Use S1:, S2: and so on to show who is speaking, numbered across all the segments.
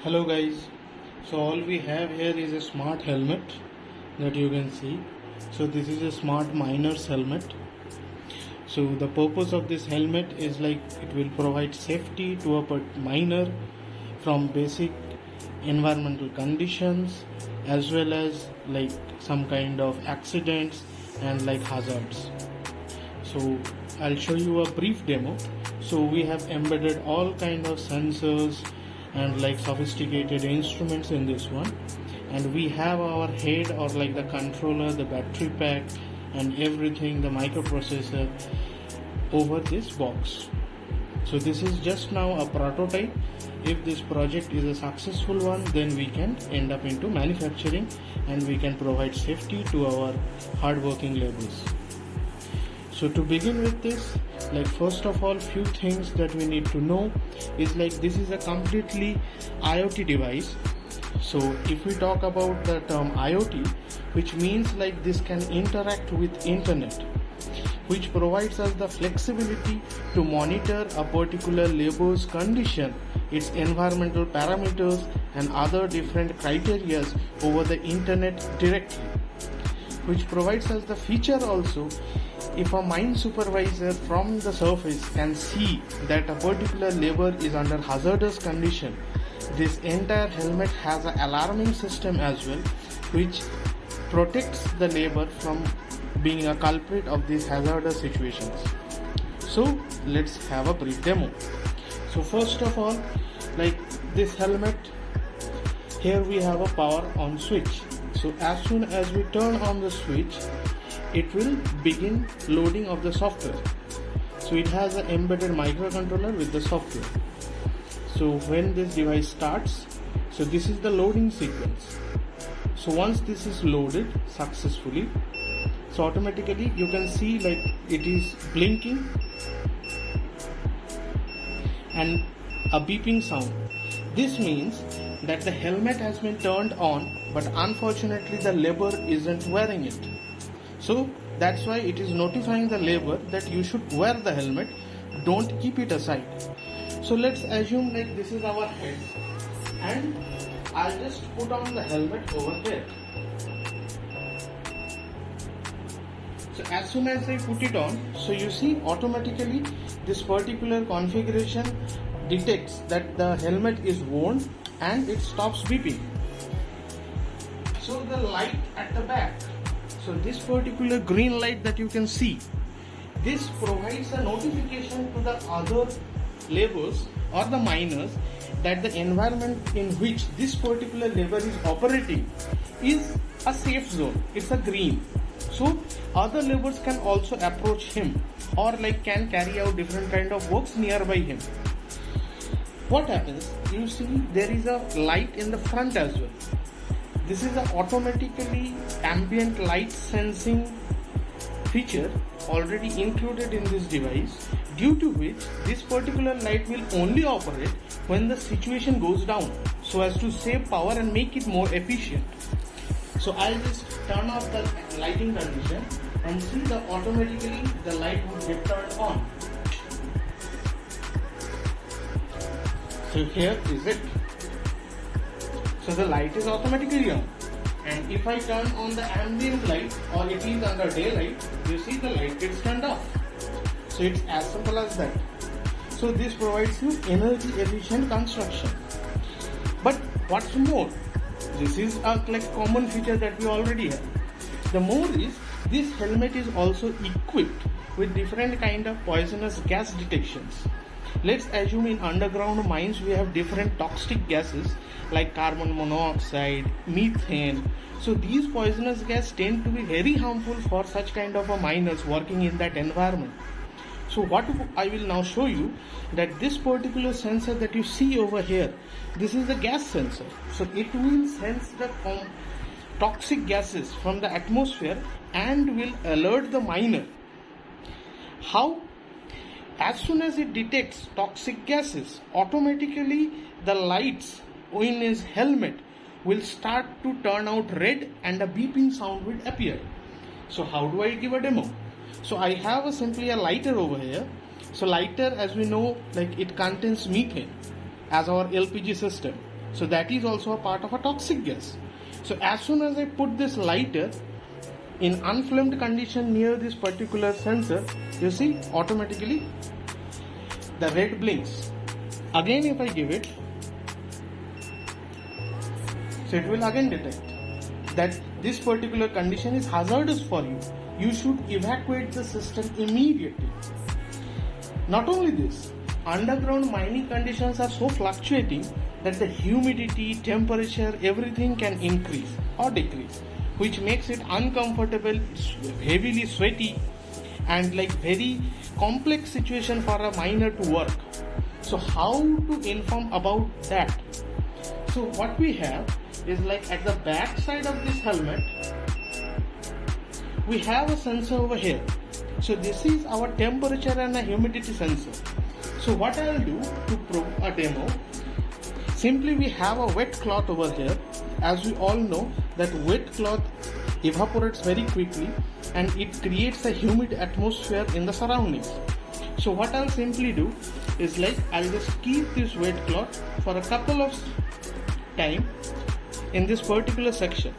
S1: Hello guys, so all we have here is a smart helmet that you can see. So this is a smart miner's helmet. So the purpose of this helmet is like it will provide safety to a miner from basic environmental conditions as well as like some kind of accidents and like hazards. So I'll show you a brief demo. So we have embedded all kind of sensors and like sophisticated instruments in this one, and we have our head or like the controller, the battery pack and everything, the microprocessor over this box. So this is just now a prototype. If this project is a successful one, then we can end up into manufacturing and we can provide safety to our hardworking laborers. So to begin with this, like first of all, few things that we need to know is like this is a completely IoT device. So if we talk about the term IoT, which means like this can interact with internet, which provides us the flexibility to monitor a particular labor's condition, its environmental parameters and other different criteria over the internet directly, which provides us the feature also. If a mine supervisor from the surface can see that a particular labor is under hazardous condition, this entire helmet has an alarming system as well, which protects the labor from being a culprit of these hazardous situations. So let's have a brief demo. So first of all, like this helmet, here we have a power on switch. So as soon as we turn on the switch, it will begin loading of the software. So it has an embedded microcontroller with the software. So when this device starts, so this is the loading sequence. So once this is loaded successfully, so automatically you can see like it is blinking and a beeping sound. This means that the helmet has been turned on, but unfortunately the labor isn't wearing it. So that's why it is notifying the labor that you should wear the helmet, don't keep it aside. So let's assume that this is our head and I'll just put on the helmet over here. So as soon as I put it on, so you see automatically this particular configuration detects that the helmet is worn and it stops beeping. So the light at the back, so this particular green light that you can see, this provides a notification to the other laborers or the miners that the environment in which this particular labor is operating is a safe zone. It's a green. So other laborers can also approach him or like can carry out different kind of works nearby him. What happens? You see there is a light in the front as well. This is an automatically ambient light sensing feature already included in this device, due to which this particular light will only operate when the situation goes down, so as to save power and make it more efficient. So I'll just turn off the lighting condition and see that automatically the light will get turned on. So here is it. So the light is automatically on, and if I turn on the ambient light or it is under daylight, you see the light gets turned off. So it's as simple as that. So this provides you energy efficient construction. But what's more, this is a like common feature that we already have. The more is this helmet is also equipped with different kind of poisonous gas detections. Let's assume in underground mines we have different toxic gases like carbon monoxide, methane. So these poisonous gas tend to be very harmful for such kind of a miners working in that environment. So what I will now show you, that this particular sensor that you see over here, this is the gas sensor. So it will sense the toxic gases from the atmosphere and will alert the miner. How? As soon as it detects toxic gases, automatically the lights in his helmet will start to turn out red and a beeping sound will appear. So how do I give a demo? So I have simply a lighter over here. So lighter, as we know, like it contains methane as our LPG system. So that is also a part of a toxic gas. So as soon as I put this lighter in unflamed condition near this particular sensor, you see automatically the red blinks. Again if I give it, so it will again detect that this particular condition is hazardous for you. You should evacuate the system immediately. Not only this, underground mining conditions are so fluctuating that the humidity, temperature, everything can increase or decrease, which makes it uncomfortable, heavily sweaty, and like very complex situation for a miner to work. So how to inform about that? So what we have is like at the back side of this helmet, we have a sensor over here. So this is our temperature and a humidity sensor. So what I will do to prove a demo, simply we have a wet cloth over here. As we all know that wet cloth evaporates very quickly and it creates a humid atmosphere in the surroundings. So what I'll simply do is like I'll just keep this wet cloth for a couple of time in this particular section.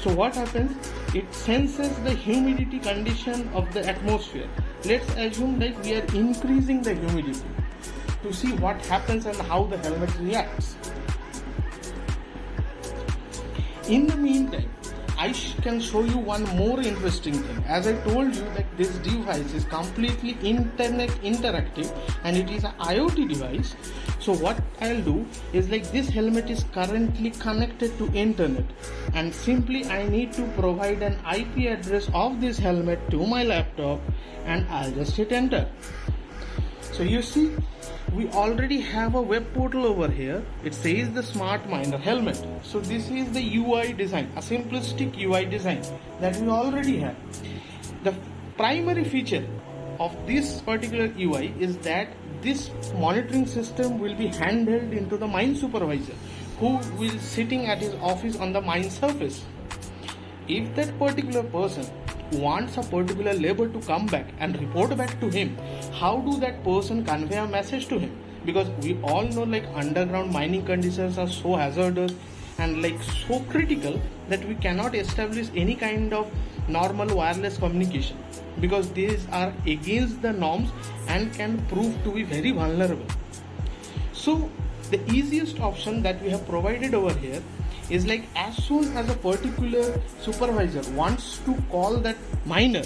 S1: So what happens? It senses the humidity condition of the atmosphere. Let's assume that we are increasing the humidity to see what happens and how the helmet reacts. In the meantime, I can show you one more interesting thing. As I told you that this device is completely internet interactive and it is an IoT device. So what I'll do is like this helmet is currently connected to internet and simply I need to provide an IP address of this helmet to my laptop and I'll just hit enter. So you see, we already have a web portal over here. It says the Smart Miner Helmet. So this is the UI design, a simplistic UI design that we already have. The primary feature of this particular UI is that this monitoring system will be handheld into the mine supervisor who will sitting at his office on the mine surface. If that particular person wants a particular labor to come back and report back to him, how do that person convey a message to him? Because we all know like underground mining conditions are so hazardous and like so critical that we cannot establish any kind of normal wireless communication because these are against the norms and can prove to be very vulnerable. So the easiest option that we have provided over here is like as soon as a particular supervisor wants to call that miner,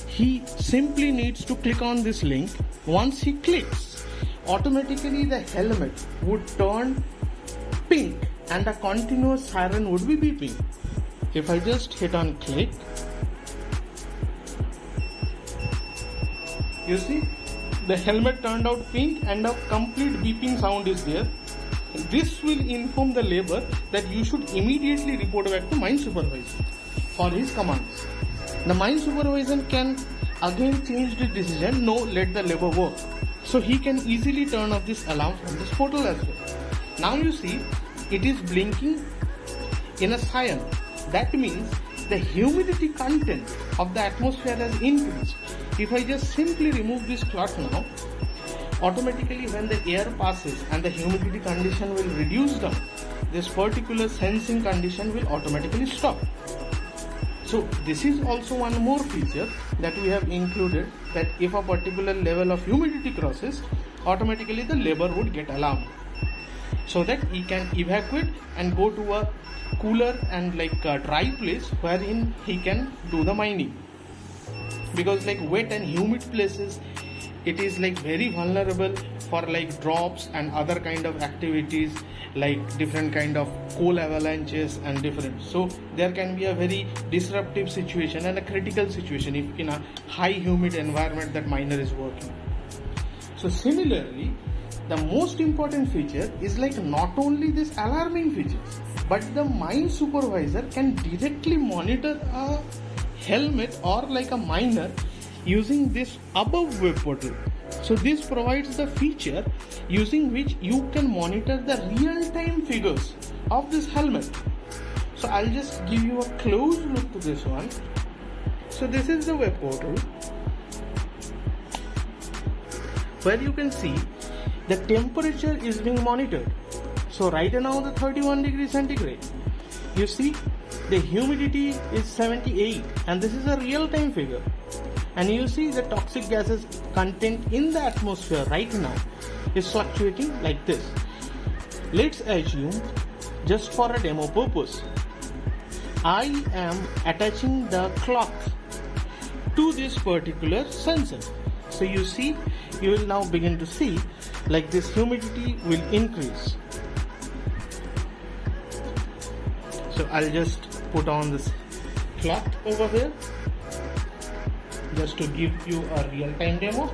S1: he simply needs to click on this link. Once he clicks, automatically the helmet would turn pink and a continuous siren would be beeping. If I just hit on click, you see the helmet turned out pink and a complete beeping sound is there. This will inform the labor that you should immediately report back to mine supervisor for his commands. The mine supervisor can again change the decision, no, let the labor work. So he can easily turn off this alarm from this portal as well. Now you see it is blinking in a cyan. That means the humidity content of the atmosphere has increased. If I just simply remove this cloth now, automatically when the air passes and the humidity condition will reduce down, this particular sensing condition will automatically stop. So this is also one more feature that we have included, that if a particular level of humidity crosses, automatically the labor would get alarmed so that he can evacuate and go to a cooler and like a dry place wherein he can do the mining. Because like wet and humid places, it is like very vulnerable for like drops and other kind of activities like different kind of coal avalanches and different. So there can be a very disruptive situation and a critical situation if in a high humid environment that miner is working. So similarly, the most important feature is like not only this alarming features, but the mine supervisor can directly monitor a helmet or like a miner using this above web portal. So this provides the feature using which you can monitor the real-time figures of this helmet. So I'll just give you a close look to this one. So this is the web portal where you can see the temperature is being monitored. So right now the 31 degrees centigrade. You see the humidity is 78 and this is a real-time figure. And you see the toxic gases content in the atmosphere right now is fluctuating like this. Let's assume, just for a demo purpose, I am attaching the clock to this particular sensor. So you see, you will now begin to see like this humidity will increase. So I'll just put on this clock over here just to give you a real-time demo.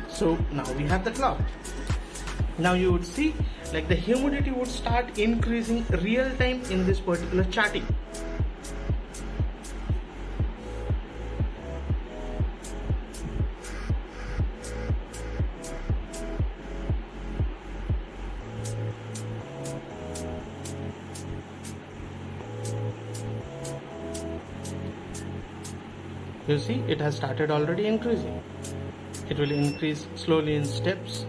S1: So now we have the clock. Now you would see like the humidity would start increasing real-time in this particular charting. You see, it has started already increasing. It will increase slowly in steps.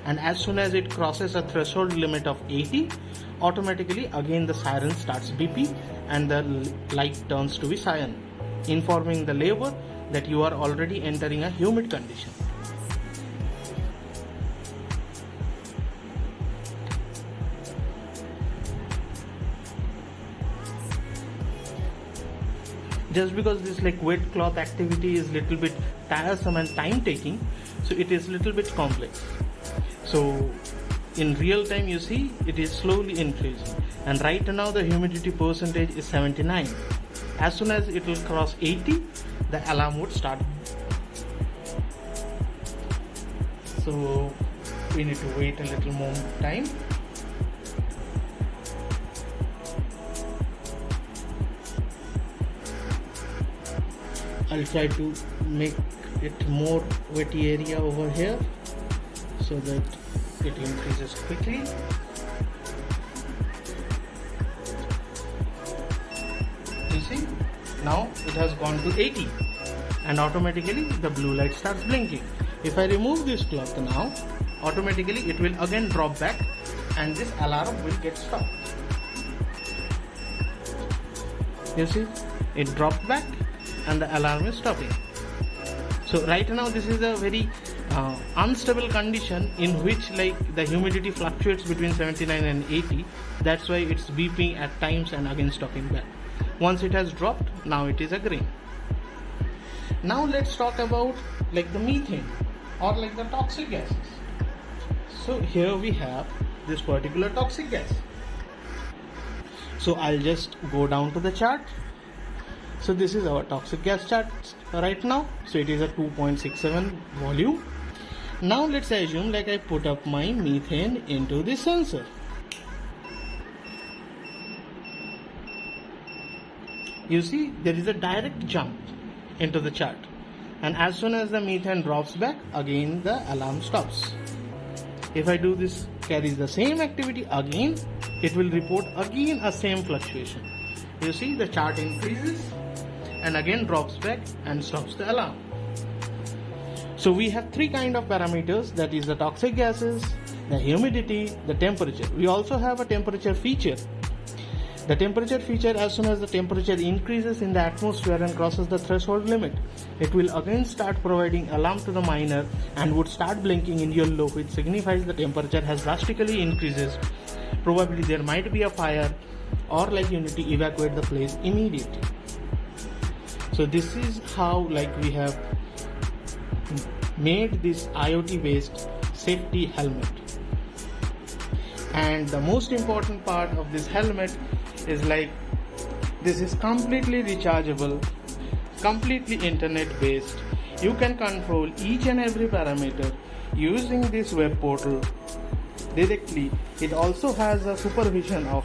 S1: And as soon as it crosses a threshold limit of 80, automatically again the siren starts beeping and the light turns to be cyan, informing the labor that you are already entering a humid condition. Just because this like wet cloth activity is little bit tiresome and time taking, so it is little bit complex. So in real time you see it is slowly increasing, and right now the humidity percentage is 79. As soon as it will cross 80, the alarm would start. So we need to wait a little more time. I'll try to make it more wetty area over here so that it increases quickly. You see, now it has gone to 80 and automatically the blue light starts blinking. If I remove this cloth now, automatically it will again drop back and this alarm will get stopped. You see, it dropped back and the alarm is stopping. So right now this is a very unstable condition in which like the humidity fluctuates between 79 and 80. That's why it's beeping at times and again stopping back. Once it has dropped, now it is a green. Now let's talk about like the methane or like the toxic gases. So here we have this particular toxic gas. So I'll just go down to the chart. So this is our toxic gas chart right now. So it is a 2.67 volume. Now let's assume like I put up my methane into the sensor. You see there is a direct jump into the chart, and as soon as the methane drops back, again the alarm stops. If I do this, carries the same activity again, it will report again a same fluctuation. You see the chart increases and again drops back and stops the alarm. So we have three kind of parameters, that is the toxic gases, the humidity, the temperature. We also have a temperature feature. The temperature feature, as soon as the temperature increases in the atmosphere and crosses the threshold limit, it will again start providing alarm to the miner and would start blinking in yellow, which signifies the temperature has drastically increases. Probably there might be a fire, or like you need to evacuate the place immediately. So this is how like we have made this IoT based safety helmet. And the most important part of this helmet is like this is completely rechargeable, completely internet based. You can control each and every parameter using this web portal directly. It also has a supervision of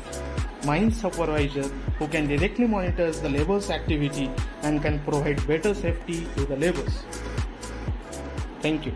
S1: mine supervisor who can directly monitor the labor's activity and can provide better safety to the laborers. Thank you.